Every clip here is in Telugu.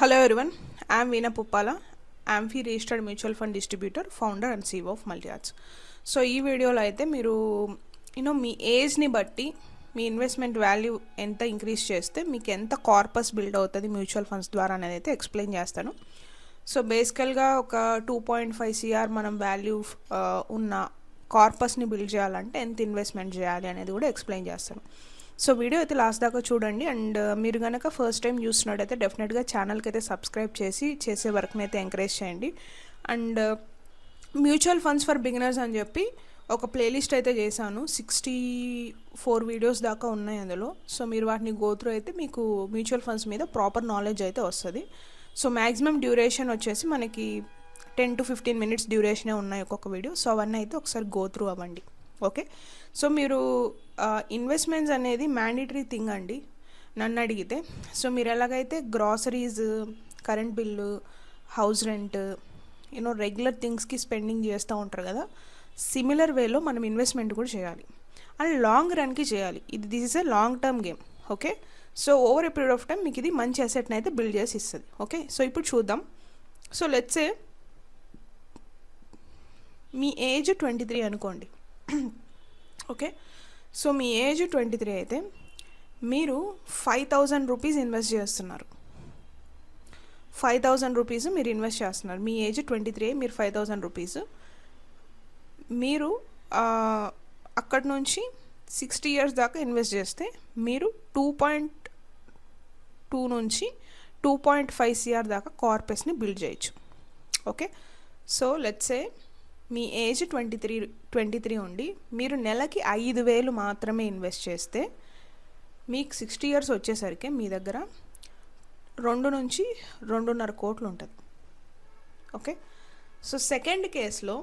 Hello everyone, I am Veena Puppala. I am fee registered mutual fund distributor, founder and CEO of Multiarts. So ఈ వీడియోలో అయితే మీరు మీ ఏజ్ని బట్టి మీ ఇన్వెస్ట్మెంట్ వాల్యూ ఎంత ఇంక్రీజ్ చేస్తే మీకు ఎంత కార్పస్ బిల్డ్ అవుతుంది మ్యూచువల్ ఫండ్స్ ద్వారా అనేది అయితే ఎక్స్ప్లెయిన్ చేస్తాను. సో బేసికల్గా ఒక 2.5 CR మనం వాల్యూ ఉన్న కార్పస్ని బిల్డ్ చేయాలంటే ఎంత ఇన్వెస్ట్మెంట్ చేయాలి అనేది కూడా ఎక్స్ప్లెయిన్ చేస్తాను. సో వీడియో అయితే లాస్ట్ దాకా చూడండి. అండ్ మీరు కనుక ఫస్ట్ టైం చూస్తున్నట్టయితే డెఫినెట్గా ఛానల్కి అయితే సబ్స్క్రైబ్ చేసి చేసే వర్క్ని అయితే ఎంకరేజ్ చేయండి. And mutual funds for beginners అని చెప్పి ఒక ప్లేలిస్ట్ అయితే చేశాను. 64 వీడియోస్ దాకా ఉన్నాయి అందులో. సో మీరు వాటిని గోత్రూ అయితే మీకు మ్యూచువల్ ఫండ్స్ మీద ప్రాపర్ నాలెడ్జ్ అయితే వస్తుంది. సో మ్యాక్సిమం డ్యూరేషన్ వచ్చేసి మనకి 10 to 15 minutes డ్యూరేషనే ఉన్నాయి ఒక్కొక్క వీడియో. సో అవన్నీ అయితే ఒకసారి గోత్రూ అవ్వండి. ఓకే, సో మీరు ఇన్వెస్ట్మెంట్స్ అనేది మ్యాండేటరీ థింగ్ అండి నన్ను అడిగితే. సో మీరు ఎలాగైతే groceries, current bill, house rent, regular థింగ్స్కి స్పెండింగ్ చేస్తూ ఉంటారు కదా, సిమిలర్ వేలో మనం ఇన్వెస్ట్మెంట్ కూడా చేయాలి అండ్ లాంగ్ రన్కి చేయాలి. This is a long term game. Okay, so over a period of time మీకు ఇది మంచి అసెట్ని అయితే బిల్డ్ చేసి ఇస్తుంది. ఓకే, సో ఇప్పుడు చూద్దాం. So let's say me age 23 అనుకోండి. ఓకే, సో మీ ఏజ్ 23 అయితే మీరు 5,000 రూపీస్ ఇన్వెస్ట్ చేస్తున్నారు. 5,000 రూపీస్ మీరు ఇన్వెస్ట్ చేస్తున్నారు. మీ ఏజ్ 23, మీరు 5,000 రూపీస్ మీరు అక్కడి నుంచి 60 years దాకా ఇన్వెస్ట్ చేస్తే మీరు 2.2 నుంచి 2.5 CR దాకా కార్పస్ని బిల్డ్ చేయొచ్చు. Okay, so let's say me age 23 ఉండి మీరు నెలకి 5,000 మాత్రమే ఇన్వెస్ట్ చేస్తే మీకు 60 years వచ్చేసరికి మీ దగ్గర 2 నుంచి 2.5 కోట్లు ఉంటుంది. ఓకే, సో సెకండ్ కేసులో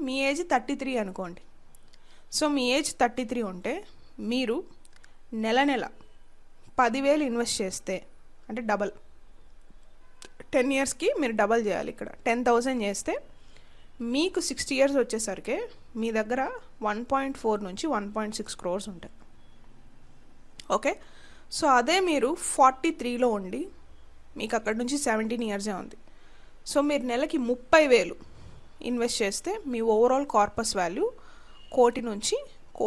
మీ ఏజ్ 33 అనుకోండి. సో మీ ఏజ్ 33 ఉంటే మీరు నెల 10,000 ఇన్వెస్ట్ చేస్తే అంటే డబల్ 10 yearsకి మీరు డబల్ చేయాలి. ఇక్కడ 10,000 చేస్తే మీకు 60 years వచ్చేసరికి మీ దగ్గర 1.4 నుంచి 1.6 crores ఉంటాయి. ఓకే, సో అదే మీరు 43లో ఉండి మీకు అక్కడ నుంచి 17 yearsే ఉంది. సో మీరు నెలకి 30,000 ఇన్వెస్ట్ చేస్తే మీ ఓవరాల్ కార్పస్ వాల్యూ 1,00,00,000 నుంచి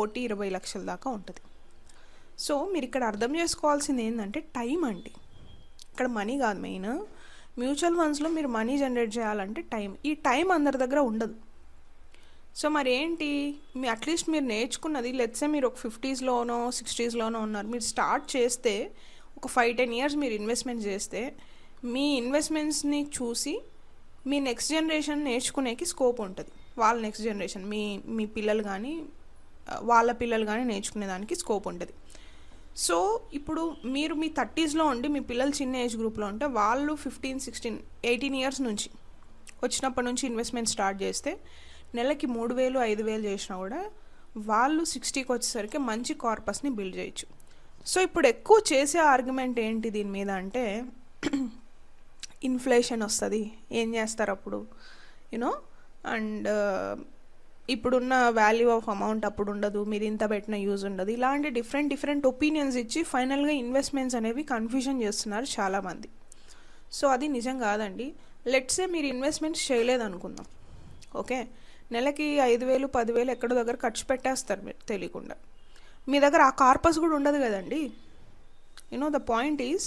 1,20,00,000 దాకా ఉంటుంది. సో మీరు ఇక్కడ అర్థం చేసుకోవాల్సింది ఏంటంటే టైం అండి, ఇక్కడ మనీ కాదు మెయిన్. మ్యూచువల్ ఫండ్స్లో మీరు మనీ జనరేట్ చేయాలంటే టైం. ఈ టైం అందరి దగ్గర ఉండదు. సో మరి ఏంటి, అట్లీస్ట్ మీరు నేర్చుకున్నది లెట్సే మీరు ఒక 50sలోనో 60sలోనో ఉన్నారు. మీరు స్టార్ట్ చేస్తే ఒక 5-10 years మీరు ఇన్వెస్ట్మెంట్ చేస్తే మీ ఇన్వెస్ట్మెంట్స్ని చూసి మీ నెక్స్ట్ జనరేషన్ నేర్చుకునేకి స్కోప్ ఉంటుంది. వాళ్ళ నెక్స్ట్ జనరేషన్ మీ పిల్లలు కానీ వాళ్ళ పిల్లలు కానీ నేర్చుకునేదానికి స్కోప్ ఉంటుంది. సో ఇప్పుడు మీరు మీ 30sలో ఉండి మీ పిల్లలు చిన్న ఏజ్ గ్రూప్లో ఉంటే వాళ్ళు 15, 16, 18 years నుంచి వచ్చినప్పటి నుంచి ఇన్వెస్ట్మెంట్ స్టార్ట్ చేస్తే నెలకి 3,000, 5,000 చేసినా కూడా వాళ్ళు 60కి వచ్చేసరికి మంచి కార్పస్ని బిల్డ్ చేయొచ్చు. సో ఇప్పుడు ఎక్కువ చేసే ఆర్గ్యుమెంట్ ఏంటి దీని మీద అంటే ఇన్ఫ్లేషన్ వస్తుంది, ఏం చేస్తారు అప్పుడు అండ్ ఇప్పుడున్న వాల్యూ ఆఫ్ అమౌంట్ అప్పుడు ఉండదు, మీరు ఇంత పెట్టిన యూజ్ ఉండదు, ఇలాంటి డిఫరెంట్ ఒపీనియన్స్ ఇచ్చి ఫైనల్గా ఇన్వెస్ట్మెంట్స్ అనేవి కన్ఫ్యూజన్ చేస్తున్నారు చాలామంది. సో అది నిజం కాదండి. లెట్సే మీరు ఇన్వెస్ట్మెంట్స్ చేయలేదు అనుకుందాం. ఓకే, నెలకి 5,000, 10,000 ఎక్కడో దగ్గర ఖర్చు పెట్టేస్తారు మీరు తెలియకుండా. మీ దగ్గర ఆ కార్పస్ కూడా ఉండదు కదండి. ద పాయింట్ ఈజ్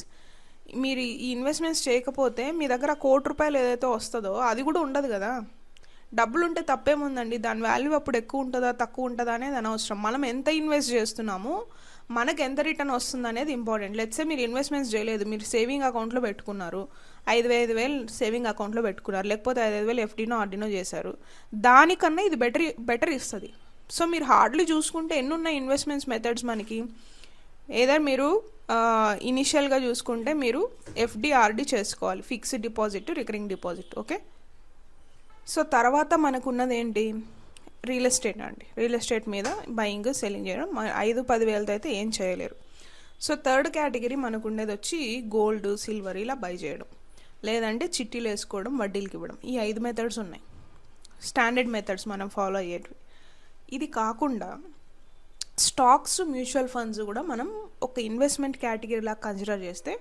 మీరు ఈ ఇన్వెస్ట్మెంట్స్ చేయకపోతే మీ దగ్గర 1,00,00,000 రూపాయలు ఏదైతే వస్తుందో అది కూడా ఉండదు కదా. డబ్బులు ఉంటే తప్పేముందండి, దాని వాల్యూ అప్పుడు ఎక్కువ ఉంటుందా తక్కువ ఉంటుందా అనేది అనవసరం. మనం ఎంత ఇన్వెస్ట్ చేస్తున్నామో మనకు ఎంత రిటర్న్ వస్తుంది అనేది ఇంపార్టెంట్. లెట్సే మీరు ఇన్వెస్ట్మెంట్స్ చేయలేదు, మీరు సేవింగ్ అకౌంట్లో పెట్టుకున్నారు, 5,000 సేవింగ్ అకౌంట్లో పెట్టుకున్నారు, లేకపోతే 5,000 ఎఫ్డీనో ఆర్డీనో చేశారు, దానికన్నా ఇది బెటర్ ఇస్తుంది. సో మీరు హార్డ్లీ చూసుకుంటే ఎన్ని ఉన్నాయి ఇన్వెస్ట్మెంట్స్ మెథడ్స్ మనకి. ఏదో మీరు ఇనిషియల్గా చూసుకుంటే మీరు ఎఫ్డీ, ఆర్డీ చేసుకోవాలి, fixed deposit, recurring deposit. Okay, so తర్వాత మనకున్నది ఏంటి, రియల్ ఎస్టేట్ అండి. రియల్ ఎస్టేట్ మీద బయింగ్, సెల్లింగ్ చేయడం 5-10,000 అయితే ఏం చేయలేరు. సో థర్డ్ కేటగిరీ మనకు ఉండేది వచ్చి గోల్డ్, సిల్వర్ ఇలా బై చేయడం, లేదంటే చిట్టీలు వేసుకోవడం, వడ్డీలకి ఇవ్వడం. ఈ 5 మెథడ్స్ ఉన్నాయి, స్టాండర్డ్ మెథడ్స్ మనం ఫాలో అయ్యేటివి. ఇది కాకుండా స్టాక్స్, మ్యూచువల్ ఫండ్స్ కూడా మనం ఒక ఇన్వెస్ట్మెంట్ కేటగిరీలా కన్సిడర్ చేస్తే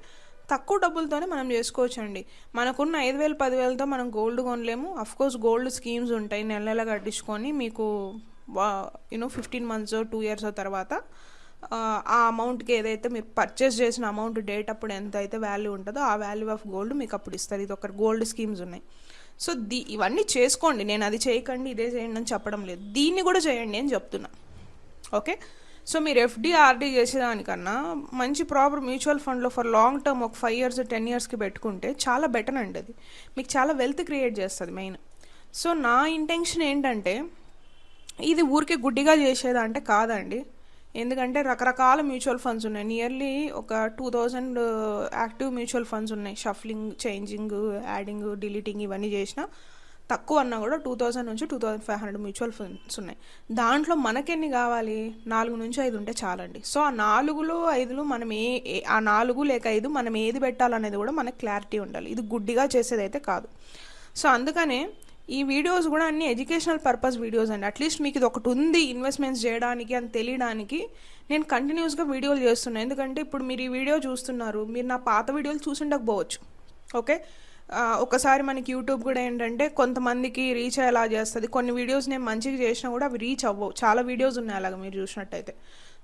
తక్కువ డబ్బులతోనే మనం చేసుకోవచ్చండి. మనకున్న 5,000 10,000తో మనం గోల్డ్ కొనలేము. అఫ్కోర్స్ గోల్డ్ స్కీమ్స్ ఉంటాయి, నెల నెల కట్టించుకొని మీకు 15 మంత్స్ 2 ఇయర్స్ తర్వాత ఆ అమౌంట్కి ఏదైతే మీరు పర్చేస్ చేసిన అమౌంట్ డేట్ అప్పుడు ఎంత అయితే వాల్యూ ఉంటుందో ఆ వాల్యూ ఆఫ్ గోల్డ్ మీకు అప్పుడు ఇస్తారు. ఇది ఒక గోల్డ్ స్కీమ్స్ ఉన్నాయి. సో ఇవన్నీ చేసుకోండి, నేను అది చేయకండి ఇదే చేయండి అని చెప్పడం లేదు, దీన్ని కూడా చేయండి అని చెప్తున్నా. ఓకే, సో మీరు ఎఫ్డి ఆర్డీ చేసేదానికన్నా మంచి ప్రాపర్ మ్యూచువల్ ఫండ్లో ఫర్ లాంగ్ టర్మ్ ఒక 5 years 10 yearsకి పెట్టుకుంటే చాలా బెటర్ అండి. అది మీకు చాలా వెల్త్ క్రియేట్ చేస్తుంది మెయిన్. సో నా ఇంటెన్షన్ ఏంటంటే ఇది ఊరికే గుడ్డిగా చేసేదంటే కాదండి. ఎందుకంటే రకరకాల మ్యూచువల్ ఫండ్స్ ఉన్నాయి, నియర్లీ ఒక 2000 యాక్టివ్ మ్యూచువల్ ఫండ్స్ ఉన్నాయి. షఫ్లింగ్, చేంజింగ్, యాడింగ్, డిలీటింగ్ ఇవన్నీ చేసినా తక్కువ అన్నా కూడా 2000 నుంచి 2500 మ్యూచువల్ ఫండ్స్ ఉన్నాయి. దాంట్లో మనకెన్ని కావాలి? 4 నుంచి 5 ఉంటే చాలండి. సో ఆ 4లో 5లో మనం ఆ 4 లేక 5 మనం ఏది పెట్టాలనేది కూడా మనకు క్లారిటీ ఉండాలి. ఇది గుడ్డిగా చేసేదైతే కాదు. సో అందుకనే ఈ వీడియోస్ కూడా అన్ని ఎడ్యుకేషనల్ పర్పస్ వీడియోస్ అండి. అట్లీస్ట్ మీకు ఇది ఒకటి ఉంది ఇన్వెస్ట్మెంట్స్ చేయడానికి అని తెలియడానికి నేను కంటిన్యూస్గా వీడియోలు చేస్తున్నాను. ఎందుకంటే ఇప్పుడు మీరు ఈ వీడియో చూస్తున్నారు, మీరు నా పాత వీడియోలు చూసుండకపోవచ్చు. ఓకే, ఒకసారి మనకి యూట్యూబ్ కూడా ఏంటంటే కొంతమందికి రీచ్ అయ్యేలా చేస్తుంది. కొన్ని వీడియోస్ నేను మంచిగా చేసినా కూడా అవి రీచ్ అవ్వవు. చాలా వీడియోస్ ఉన్నాయి అలాగా మీరు చూసినట్టయితే.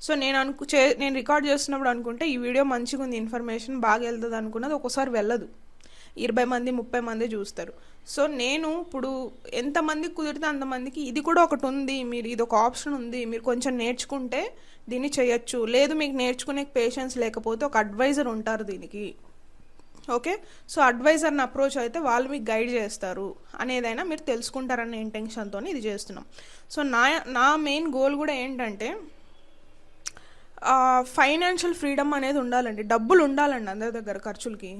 సో నేను రికార్డ్ చేస్తున్నప్పుడు అనుకుంటే ఈ వీడియో మంచిగా ఉంది, ఇన్ఫర్మేషన్ బాగా వెళ్తుంది అనుకున్నది ఒక్కోసారి వెళ్ళదు. 20 మంది 30 మంది చూస్తారు. సో నేను ఇప్పుడు ఎంతమందికి కుదిరితే అంతమందికి ఇది కూడా ఒకటి ఉంది, మీరు ఇది ఒక ఆప్షన్ ఉంది, మీరు కొంచెం నేర్చుకుంటే దీన్ని చేయొచ్చు. లేదు మీకు నేర్చుకునే పేషెన్స్ లేకపోతే ఒక అడ్వైజర్ ఉంటారు దీనికి. ఓకే, సో అడ్వైజర్ని అప్రోచ్ అయితే వాళ్ళు మీకు గైడ్ చేస్తారు అనేదైనా మీరు తెలుసుకుంటారన్న ఇంటెన్షన్తో ఇది చేస్తున్నాం. సో నా మెయిన్ గోల్ కూడా ఏంటంటే ఫైనాన్షియల్ ఫ్రీడమ్ అనేది ఉండాలండి. డబ్బులు ఉండాలండి అందరి దగ్గర, ఖర్చులకి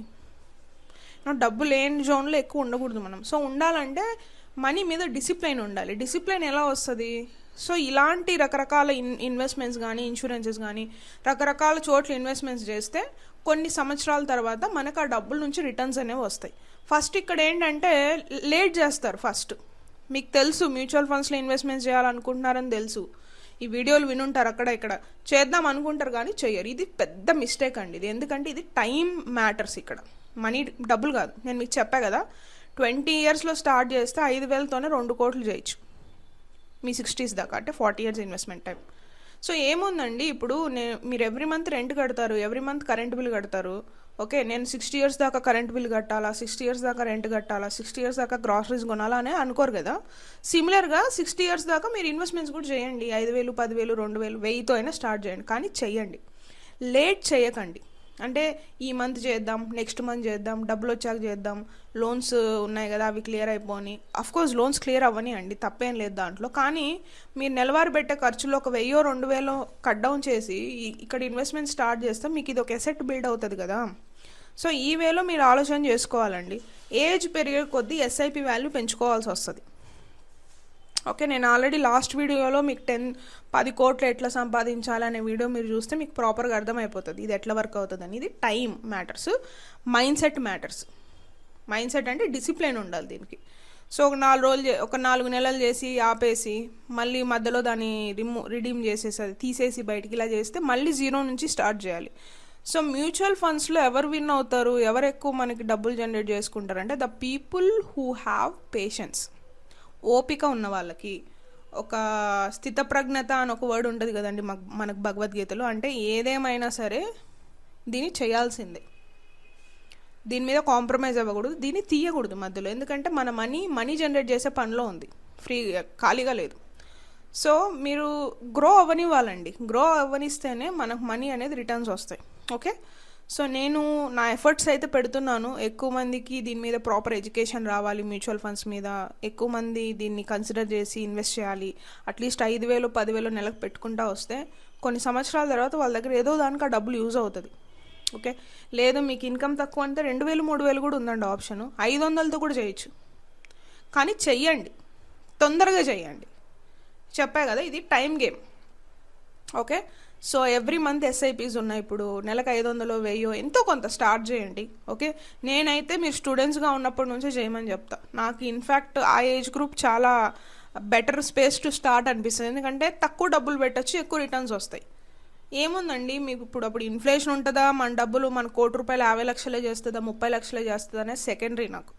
డబ్బు లేని జోన్లో ఎక్కువ ఉండకూడదు మనం. సో ఉండాలంటే మనీ మీద డిసిప్లైన్ ఉండాలి. డిసిప్లైన్ ఎలా వస్తుంది? సో ఇలాంటి రకరకాల ఇన్వెస్ట్మెంట్స్ కానీ ఇన్సూరెన్సెస్ కానీ రకరకాల చోట్ల ఇన్వెస్ట్మెంట్స్ చేస్తే కొన్ని సంవత్సరాల తర్వాత మనకు ఆ డబ్బుల నుంచి రిటర్న్స్ అనేవి వస్తాయి. ఫస్ట్ ఇక్కడ ఏంటంటే లేట్ చేస్తారు. ఫస్ట్ మీకు తెలుసు మ్యూచువల్ ఫండ్స్లో ఇన్వెస్ట్మెంట్స్ చేయాలనుకుంటున్నారని తెలుసు, ఈ వీడియోలు వినుంటారు, అక్కడ ఇక్కడ చేద్దాం అనుకుంటారు కానీ చెయ్యరు. ఇది పెద్ద మిస్టేక్ అండి ఇది. ఎందుకంటే ఇది టైం మ్యాటర్స్ ఇక్కడ, మనీ డబ్బులు కాదు. నేను మీకు చెప్పా కదా 20 yearsలో స్టార్ట్ చేస్తే 5,000తోనే 2 కోట్లు చేయొచ్చు మీ 60s దాకా, అంటే 40 years ఇన్వెస్ట్మెంట్ టైం. సో ఏముందండి, ఇప్పుడు మీరు ఎవ్రీ మంత్ రెంట్ కడతారు, ఎవ్రీ మంత్ కరెంట్ బిల్ కడతారు. ఓకే, నేను 60 years దాకా కరెంట్ బిల్ కట్టాలా, 60 years దాకా రెంట్ కట్టాలా, 60 years దాకా గ్రాసరీస్ కొనాలా అని అనుకోరు కదా. సిమిలర్గా 60 years దాకా మీరు ఇన్వెస్ట్మెంట్స్ కూడా చేయండి. 5,000 10,000 2,000 1000తో అయినా స్టార్ట్ చేయండి, కానీ చెయ్యండి, లేట్ చేయకండి. అంటే ఈ మంత్ చేద్దాం, నెక్స్ట్ మంత్ చేద్దాం, డబ్బులు వచ్చాక చేద్దాం, లోన్స్ ఉన్నాయి కదా అవి క్లియర్ అయిపోని. అఫ్కోర్స్ లోన్స్ క్లియర్ అవ్వని అండి, తప్పేం లేదు దాంట్లో. కానీ మీరు నెలవారీ పెట్టే ఖర్చులో ఒక 1000 2,000 కట్ డౌన్ చేసి ఇక్కడ ఇన్వెస్ట్మెంట్ స్టార్ట్ చేస్తే మీకు ఇది ఒక ఎసెట్ బిల్డ్ అవుతుంది కదా. సో ఈ వేలో మీరు ఆలోచన చేసుకోవాలండి. ఏజ్ పెరిగే కొద్దీ ఎస్ఐపి వాల్యూ పెంచుకోవాల్సి వస్తుంది. ఓకే, నేను ఆల్రెడీ లాస్ట్ వీడియోలో మీకు 10 కోట్లు ఎట్లా సంపాదించాలి అనే వీడియో మీరు చూస్తే మీకు ప్రాపర్గా అర్థమైపోతుంది ఇది ఎట్లా వర్క్ అవుతుందని. ఇది time matters, mind set matters. Mind set అంటే డిసిప్లిన్ ఉండాలి దీనికి. సో ఒక 4 నెలలు చేసి ఆపేసి మళ్ళీ మధ్యలో దాన్ని రిడీమ్ చేసేసి తీసేసి బయటికి ఇలా చేస్తే మళ్ళీ 0 నుంచి స్టార్ట్ చేయాలి. సో మ్యూచువల్ ఫండ్స్లో ఎవరు విన్ అవుతారు, ఎవరు ఎక్కువ మనకి డబ్బులు జనరేట్ చేసుకుంటారు అంటే the people who have patience. ఓపిక ఉన్న వాళ్ళకి, ఒక స్థితప్రజ్ఞత అని ఒక వర్డ్ ఉంటుంది కదండి మనకు భగవద్గీతలో, అంటే ఏదేమైనా సరే దీన్ని చేయాల్సిందే, దీని మీద కాంప్రమైజ్ అవ్వకూడదు, దీన్ని తీయకూడదు మధ్యలో. ఎందుకంటే మన మనీ జనరేట్ చేసే పనిలో ఉంది, ఫ్రీ ఖాళీగా లేదు. సో మీరు గ్రో అవ్వనివ్వాలండి, గ్రో అవ్వనిస్తేనే మనకు మనీ అనేది రిటర్న్స్ వస్తాయి. ఓకే, సో నేను నా ఎఫర్ట్స్ అయితే పెడుతున్నాను, ఎక్కువ మందికి దీని మీద ప్రాపర్ ఎడ్యుకేషన్ రావాలి, మ్యూచువల్ ఫండ్స్ మీద ఎక్కువ మంది దీన్ని కన్సిడర్ చేసి ఇన్వెస్ట్ చేయాలి. అట్లీస్ట్ 5,000 10,000 నెలకు పెట్టుకుంటా వస్తే కొన్ని సంవత్సరాల తర్వాత వాళ్ళ దగ్గర ఏదో దానికి ఆ డబ్బులు యూజ్ అవుతుంది. ఓకే, లేదు మీకు ఇన్కమ్ తక్కువ అంటే 2,000 3,000 కూడా ఉందండి ఆప్షను, 500తో కూడా చేయొచ్చు. కానీ చెయ్యండి, తొందరగా చెయ్యండి. చెప్పా కదా ఇది time game. Okay, so every month SIPs ఉన్నాయి, ఇప్పుడు నెలకు 500 1000 ఎంతో కొంత స్టార్ట్ చేయండి. ఓకే, నేనైతే మీరు స్టూడెంట్స్గా ఉన్నప్పటి నుంచే చేయమని చెప్తా. నాకు ఇన్ఫ్యాక్ట్ ఆ ఏజ్ గ్రూప్ చాలా బెటర్ స్పేస్ టు స్టార్ట్ అనిపిస్తుంది. ఎందుకంటే తక్కువ డబ్బులు పెట్టచ్చు, ఎక్కువ రిటర్న్స్ వస్తాయి. ఏముందండి మీకు అప్పుడు ఇన్ఫ్లేషన్ ఉంటుందా, మన డబ్బులు మన ₹1,00,00,000 50 లక్షలే చేస్తుందా 30 లక్షలే చేస్తుందా అనేది సెకండరీ నాకు.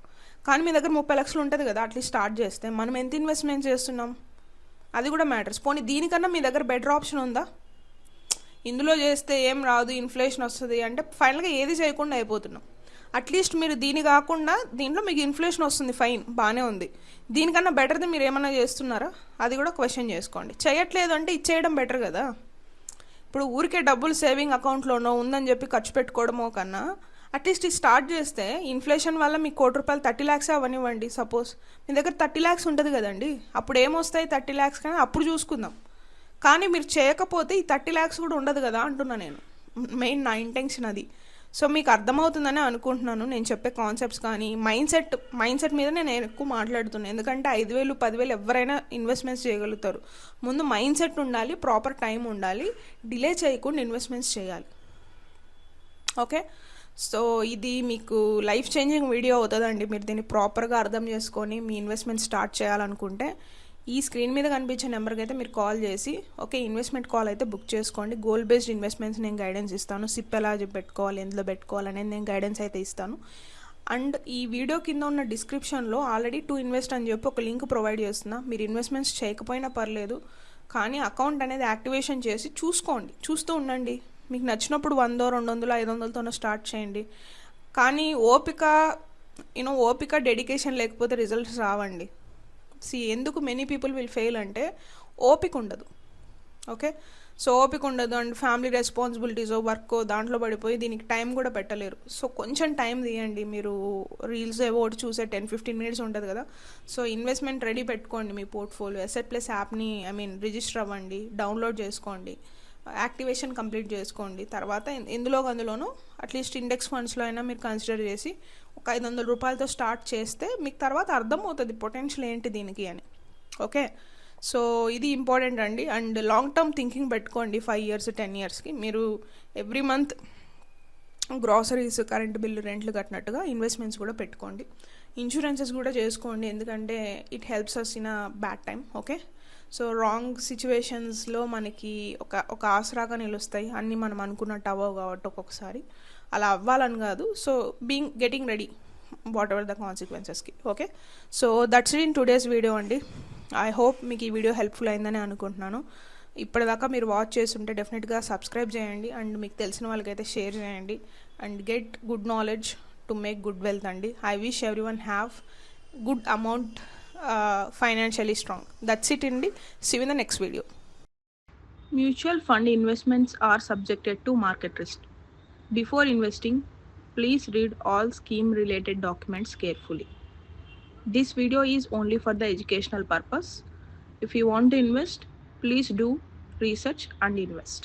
కానీ మీ దగ్గర 30 లక్షలు ఉంటుంది కదా, అట్లీస్ట్ స్టార్ట్ చేస్తే మనం ఎంత ఇన్వెస్ట్మెంట్ చేస్తున్నాం అది కూడా మ్యాటర్స్. పోనీ దీనికన్నా మీ దగ్గర బెటర్ ఆప్షన్ ఉందా? ఇందులో చేస్తే ఏం రాదు, ఇన్ఫ్లేషన్ వస్తుంది అంటే ఫైనల్గా ఏది చేయకుండా అయిపోతున్నాం. అట్లీస్ట్ మీరు దీని కాకుండా దీంట్లో మీకు ఇన్ఫ్లేషన్ వస్తుంది, ఫైన్, బాగానే ఉంది. దీనికన్నా బెటర్ది మీరు ఏమన్నా చేస్తున్నారా అది కూడా క్వశ్చన్ చేసుకోండి. చేయట్లేదు అంటే ఇచ్చేయడం బెటర్ కదా. ఇప్పుడు ఊరికే డబ్బులు సేవింగ్ అకౌంట్లోనో ఉందని చెప్పి ఖర్చు పెట్టుకోవడమో కన్నా అట్లీస్ట్ ఇది స్టార్ట్ చేస్తే ఇన్ఫ్లేషన్ వల్ల మీకు ₹1,00,00,000 30 lakhs అవనివ్వండి. సపోజ్ మీ దగ్గర 30 lakhs ఉంటుంది కదండి, అప్పుడు ఏమొస్తాయి 30 lakhs కానీ అప్పుడు చూసుకుందాం. కానీ మీరు చేయకపోతే ఈ 30 lakhs కూడా ఉండదు కదా అంటున్నా నేను. మెయిన్ నా ఇంటెన్షన్ అది. సో మీకు అర్థమవుతుందని అనుకుంటున్నాను నేను చెప్పే కాన్సెప్ట్స్. కానీ మైండ్ సెట్ మీద నేను ఎక్కువ మాట్లాడుతున్నాను. ఎందుకంటే 5,000 10,000 ఎవరైనా ఇన్వెస్ట్మెంట్స్ చేయగలుగుతారు. ముందు మైండ్ సెట్ ఉండాలి, ప్రాపర్ టైం ఉండాలి, డిలే చేయకుండా ఇన్వెస్ట్మెంట్స్ చేయాలి. ఓకే, సో ఇది మీకు లైఫ్ చేంజింగ్ వీడియో అవుతుందండి. మీరు దీన్ని ప్రాపర్గా అర్థం చేసుకొని మీ ఇన్వెస్ట్మెంట్ స్టార్ట్ చేయాలనుకుంటే ఈ స్క్రీన్ మీద కనిపించే నెంబర్కి అయితే మీరు కాల్ చేసి ఓకే ఇన్వెస్ట్మెంట్ కాల్ అయితే బుక్ చేసుకోండి. గోల్ బేస్డ్ ఇన్వెస్ట్మెంట్స్ నేను గైడెన్స్ ఇస్తాను. సిప్ ఎలా పెట్టుకోవాలి, ఎందులో పెట్టుకోవాలి అనేది నేను గైడెన్స్ అయితే ఇస్తాను. అండ్ ఈ వీడియో కింద ఉన్న డిస్క్రిప్షన్లో ఆల్రెడీ టు ఇన్వెస్ట్ అని చెప్పి ఒక లింక్ ప్రొవైడ్ చేస్తున్నా. మీరు ఇన్వెస్ట్మెంట్స్ చేయకపోయినా పర్లేదు, కానీ అకౌంట్ అనేది యాక్టివేషన్ చేసి చూసుకోండి, చూస్తూ ఉండండి. మీకు నచ్చినప్పుడు 100, 200, 500తోనో స్టార్ట్ చేయండి. కానీ ఓపిక డెడికేషన్ లేకపోతే రిజల్ట్స్ రావండి. ఎందుకు మెనీ పీపుల్ విల్ ఫెయిల్ అంటే ఓపిక ఉండదు. ఓకే, సో ఓపిక ఉండదు అండ్ ఫ్యామిలీ రెస్పాన్సిబిలిటీస్ వర్క్ దాంట్లో పడిపోయి దీనికి టైం కూడా పెట్టలేరు. సో కొంచెం టైం తీయండి. మీరు రీల్స్ ఏవోటి చూసే 10-15 minutes ఉంటుంది కదా. సో ఇన్వెస్ట్మెంట్ రెడీ పెట్టుకోండి. మీ పోర్ట్ఫోలియో Asset+ యాప్ని రిజిస్టర్ అవ్వండి, డౌన్లోడ్ చేసుకోండి, యాక్టివేషన్ కంప్లీట్ చేసుకోండి. తర్వాత అందులోనూ అట్లీస్ట్ ఇండెక్స్ ఫండ్స్లో అయినా మీరు కన్సిడర్ చేసి ఒక ₹500 స్టార్ట్ చేస్తే మీకు తర్వాత అర్థమవుతుంది పొటెన్షియల్ ఏంటి దీనికి అని. ఓకే, సో ఇది ఇంపార్టెంట్ అండి. అండ్ లాంగ్ టర్మ్ థింకింగ్ పెట్టుకోండి. 5 years 10 yearsకి మీరు every month groceries, current bill, రెంట్లు కట్టినట్టుగా ఇన్వెస్ట్మెంట్స్ కూడా పెట్టుకోండి. ఇన్సూరెన్సెస్ కూడా చేసుకోండి, ఎందుకంటే it helps us in a bad time. Okay, so wrong సిచ్యువేషన్స్లో మనకి ఒక ఆసరాగా నిలుస్తాయి. అన్నీ మనం అనుకున్నట్టు అవ్వవు కాబట్టి ఒక్కొక్కసారి అలా అవ్వాలని కాదు. So getting ready whatever the కాన్సిక్వెన్సెస్కి. Okay, so that's it in today's video అండి. ఐ హోప్ మీకు ఈ వీడియో హెల్ప్ఫుల్ అయిందని అనుకుంటున్నాను. ఇప్పటిదాకా మీరు వాచ్ చేస్తుంటే డెఫినెట్గా సబ్స్క్రైబ్ చేయండి అండ్ మీకు తెలిసిన వాళ్ళకైతే షేర్ చేయండి and get good knowledge to make good wealth అండి. I wish everyone have good amount, financially strong. That's it in the see you in the next video. Mutual fund investments are subjected to market risk. Before investing, please read all scheme related documents carefully. This video is only for the educational purpose. If you want to invest, please do research and invest.